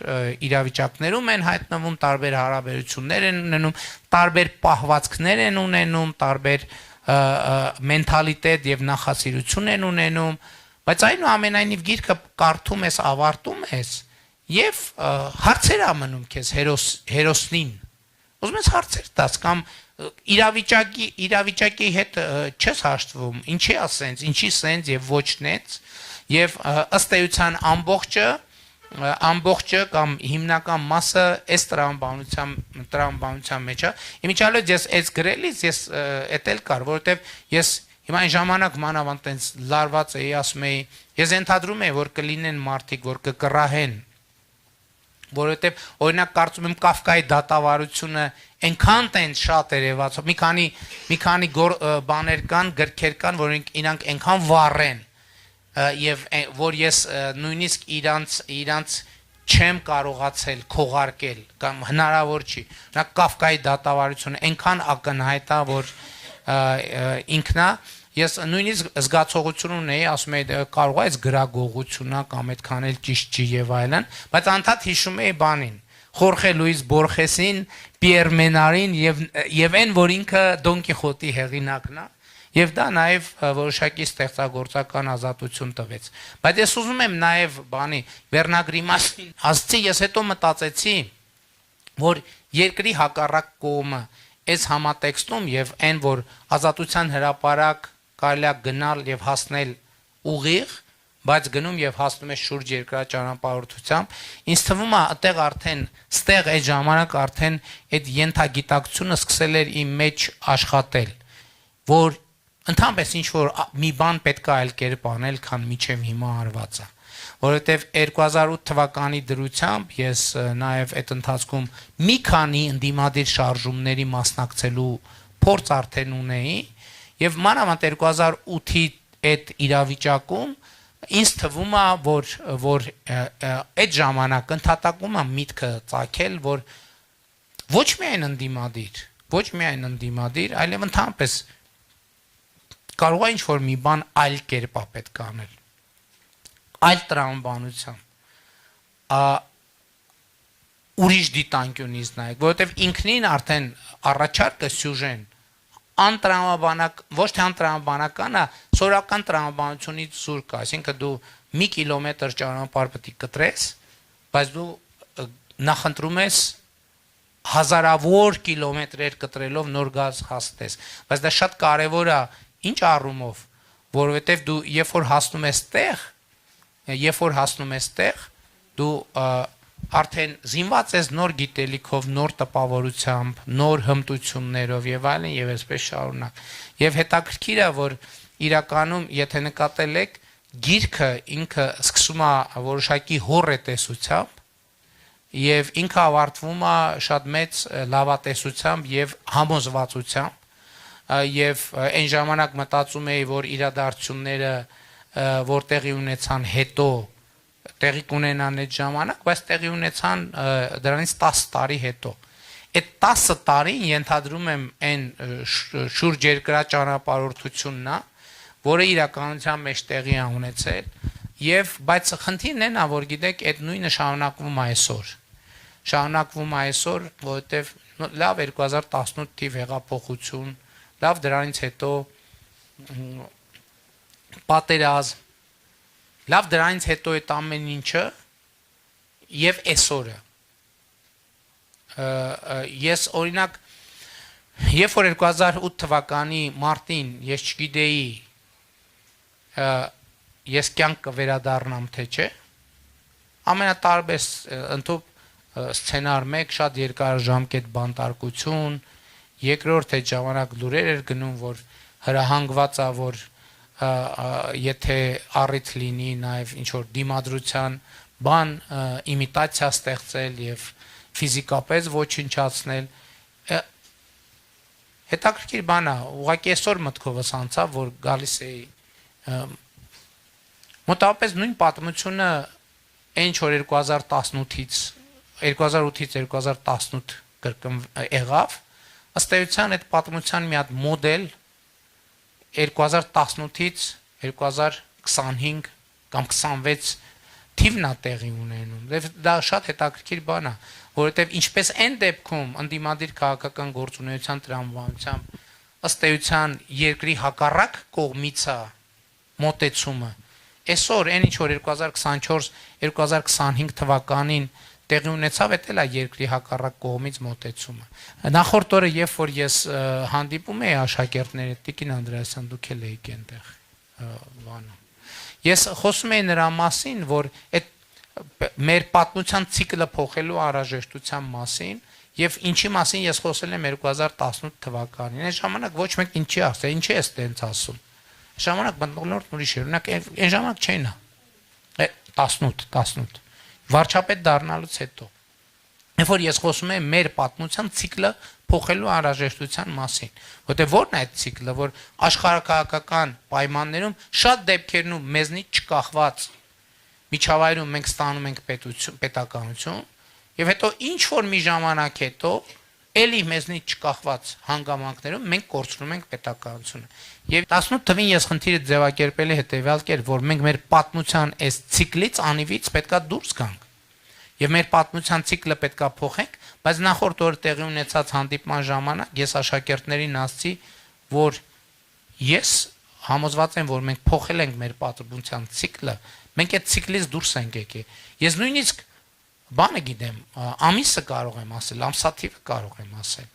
իրավիճակներում են հայտնվում տարբեր հարաբերություններ են ունենում տարբեր պահվածքներ են ունենում տարբեր մենթալիտետ եւ նախասիրություն են ունենում բայց այնուամենայնիվ գիրքը կարդում ես ավարտում ես եւ հարցեր ամնում քեզ հերոսնին ուզում ես հարցեր տաս կամ իրավիճակի հետ չես հաշտվում ինչի է սենց ինչի սենց եւ ոչնեց եւ ըստ էության ամբողջը կամ հիմնական մասը այս տրամաբանության մեջ է իմիջիալոց ես այս գրելիս ես էտել կար որովհետեւ ես հիմա այն ժամանակ մանավանդ տենց լարված էի ասում էի ես ենթադրում էի որ կլինեն մարդիկ որ կկռահեն որովհետև օրինակ կարծում եմ Կաֆկայի դատավարությունը այնքան տենց շատ երևաց մի քանի բաներ կան գրքեր կան որ իրանք այնքան վառ են եւ որ ես նույնիսկ իրանց չեմ կարողացել քողարկել կամ հնարավոր չի նա Կաֆկայի դատավարությունը այնքան ակնհայտ է որ ինքնա ես նույնիսկ զգացողություն ունեի ասում եի կարող է այս գրագողությունա կամ այդքան էլ ճիշտ չի եւ այլն բայց անդադ հիշում էի բանին Խորխե Լուիս Բորխեսին Պիեր Մենարին եւ այն որ ինքը Դոն Կիխոտի հեղինակն է Եվ դա նաև որոշակի ստեղծագործական ազատություն տվեց։ Բայց ես ուզում եմ նաև բանի վերնագրի մասին ասացի, ես հետո մտածեցի, որ երկրի հակառակ կողմը այս համատեքստում եւ այն որ ազատության հրապարակ կարելի է գնալ եւ հասնել ուղիղ, բայց գնում եւ հասնում է շուրջ երկրաճանապարհորդությամբ, ինձ թվում է այդտեղ արդեն, ստեղ այդ ժամանակ արդեն այդ ենթագիտակցությունը սկսել էր իմ մեջ աշխատել, որ Ընդհանրապես ինչ որ մի բան պետք է այլ կերպ անել, քան միջև հիմա արված է, որովհետև 2008 թվականի դրությամբ ես նաև այդ ընթացքում մի քանի ընդդիմադիր շարժումների մասնակցելու փորձ արդեն ունեի, եւ մանավանդ 2008-ի այդ իրավիճակում ինձ թվում է, որ այդ ժամանակ ընդհատակում է միտքը ծագել, որ ոչ միայն ընդդիմադիր, այլև ընդհանրապես կարող է ինչ-որ մի բան այլ կերպ է պետք անել, այլ տրամաբանությամբ, ուրիշ դիտանկյունից նայեք, որովհետև ինքնին արդեն առաջարկը սյուժեն, ոչ թե անտրամաբանական է, սորական տրամաբանությունից զուր կա, այսինքն դու մի կիլոմետր ճանապարհ պետք է կտրես, բայց դու նախընտրում ես հազարավոր կիլոմետրեր կտրելով նոր գազ հասնես, բայց դա շատ կարևոր է Ինչ առումով, որովհետև դու երբ որ հասնում ես տեղ, դու արդեն զինված ես նոր գիտելիքով, նոր տպավորությամբ, նոր հմտություններով եւ այլն եւ այսպես շարունակ։ Եվ հետաքրքիր է, որ իրականում, եթե նկատել եք, գիրքը ինքը սկսում է որոշակի հոռետեսությամբ եւ ինքը ավարտվում է շատ մեծ լավատեսությամբ եւ համոզվածությամբ Եվ այն ժամանակ մտածում էի, որ իրադարձությունները, որ տեղի ունեցան հետո, տեղի կունենան այդ ժամանակ, բայց տեղի ունեցան դրանից 10 տարի հետո։ Այդ 10 տարին ենթադրում եմ այն շուրջ երկրաճանապարհորդությունն է, որը իրականության մեջ տեղի է ունեցել, բայց խնդիրն այն է, որ գիտեք, այդ նույնը շարունակվում է այսօր, որովհետև լավ 2018 թիվ հեղափոխություն Լավ դրանից հետո պատերազմ, լավ դրանից հետո այդ ամեն ինչը եւ այսօրը։ Ես օրինակ, երբ որ 2008 թվականի մարտին ես չգիտեի ես կյանք կվերադառնամ թե չէ, ամենատարբեր ընդհանուր սցենար 1 շատ երկարաժամկետ բանտարկություն Երկրորդ այդ ժամանակ լուրեր էր գնում, որ հրահանգված է, որ եթե առիթ լինի նաև ինչ-որ դիմադրության բան, իմիտացիա ստեղծել և ֆիզիկապես ոչնչացնել, հետաքրքիր բան է, ուղղակի այսօր մտքովս անցավ, որ գալիս էի մոտավորապես նույն պատմությունը այն ինչ որ 2008-ից 2018 եղավ, ըստ էության այդ պատմության մի հատ մոդել 2018-ից 2025 կամ 26 թիվն է տեղի ունենում։ Դա շատ հետաքրքիր բան է, որովհետև ինչպես այն դեպքում ընդդիմադիր քաղաքական գործունեության տրամաբանությամբ ըստ էության երկրի հակառակ կողմից է մոտեցումը, այսօր այն ինչ որ 2024-2025 թվականին տեղի ունեցավ, դա էլ է երկրի հակառակ կողմից մոտեցումը։ Նախորդ օրը, երբ որ ես հանդիպում էի աշակերտների հետ, Տիկին Անդրեասյան, դուք էլ էիք այնտեղ բանում։ Ես խոսում էի նրա մասին, որ այդ մեր պատմության ցիկլը փոխելու անհրաժեշտության մասին եւ ինչի մասին ես խոսել եմ 2018 թվականին։ Այն ժամանակ ոչ մեկ ինչի ասել, ինչի է ստենց ասում։ Ժամանակ բնորդ ուրիշ էր, օրինակ այն ժամանակ չէին 18 վարչապետ դառնալուց հետո Երբ որ ես խոսում եմ մեր պատմության ցիկլը փոխելու անհրաժեշտության մասին, որտեղ ո՞րն է այդ ցիկլը, որ աշխարհակահաղական պայմաններում շատ դեպքերում մեզնից չկախված միջավայրում մենք ստանում ենք պետականություն, եւ հետո ինչ որ մի ժամանակ հետո էլի մեզնից չկախված հանգամանքներում մենք կորցնում ենք պետականությունը։ Եվ 18 թվին ես խնդիրը ձևակերպելի հետեւյալ կերպ, որ մենք մեր պատմության այս ցիկլից անիվից պետքա դուրս գանք։ Եվ մեր պատմության ցիկլը պետքա փոխենք, բայց նախորդ օրը տեղի ունեցած հանդիպման ժամանակ ես աշակերտներին ասացի, որ ես համոզված եմ, որ մենք փոխել ենք մեր պատմության ցիկլը, մենք այդ ցիկլից դուրս ենք եկել։ Ես նույնիսկ բանը գիտեմ, ամիսը կարող եմ ասել, ամսաթիվը կարող եմ ասել։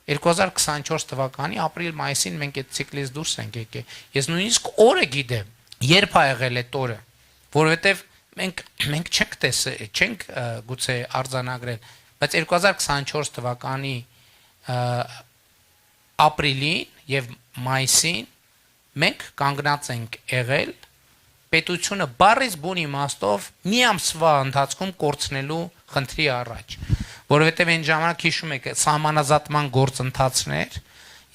2024 թվականի ապրիլ-մայիսին մենք այդ ցիկլից դուրս ենք եկել։ Ես նույնիսկ օրը գիտեմ, երբ ա եղել այդ օրը, որովհետև մենք չենք գուցե արձանագրել, բայց 2024 թվականի ապրիլին եւ մայիսին մենք կանգնած ենք եղել պետությունը բառից բուն իմաստով մի ամսվա ընթացքում կորցնելու խնդրի առաջ, որովհետև այն ժամանակ հիշում եք սահմանազատման գործընթացներ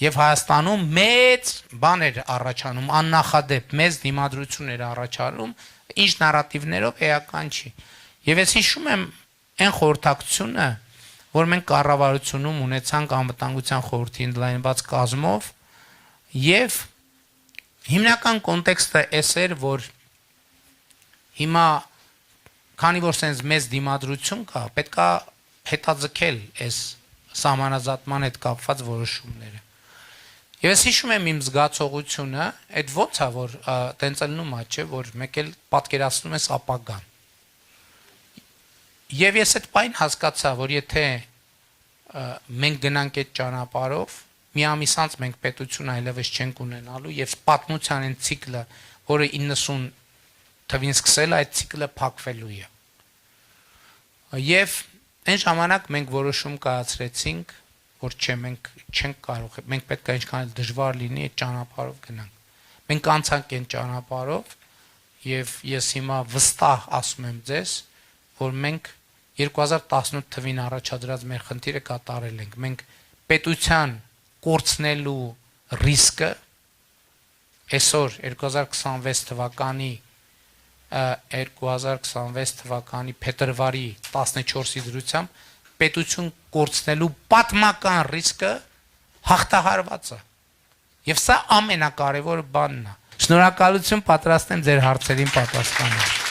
եւ Հայաստանում մեծ բաներ առաջանում, աննախադեպ մեծ դիմադրություններ առաջանում, ինչ նարատիվներով էական չի։ Եվ ես հիշում եմ այն խորհրդակցությունը, որ մենք կառավարությունում ունեցանք անվտանգության խորհրդի ընդլայնված կազմով եւ հիմնական կոնտեքստը էս էր, որ հիմա քանի որ sense մեծ դիմադրություն կա, պետքա հետաձգել այս սահմանազատման հետ կապված որոշումները։ Եվ ես հիշում եմ իմ զգացողությունը, այդ ո՞նց է, որ տենց ելնում է, չէ, որ մեկ էլ պատկերացնում ես ապագան։ Եվ ես այդ բան հասկացա, որ եթե մենք գնանք այդ ճանապարհով, մի ամիս անց մենք պետություն այլևս չենք ունենալու եւ պատմության այն ցիկլը, որը 90 թվին սկսել այդ ցիկլը փակվելու է։ Եվ այն ժամանակ մենք որոշում կայացրեցինք, որ չէ, մենք չենք կարող, մենք պետք է ինչքան էլ դժվար լինի այդ ճանապարհով գնանք։ Մենք անցանք այն ճանապարհով եւ ես հիմա վստահ ասում եմ ձեզ, որ մենք 2018 թվին առաջադրած մեր խնդիրը կատարել ենք։ Մենք պետության կորցնելու ռիսկը այսօր 2026 թվականի փետրվարի 14-ի դրությամբ պետություն կորցնելու պատմական ռիսկը հաղթահարված է։ Եվ սա ամենակարևոր բանն է։ Շնորհակալություն, պատրաստ եմ ձեր հարցերին պատասխանել։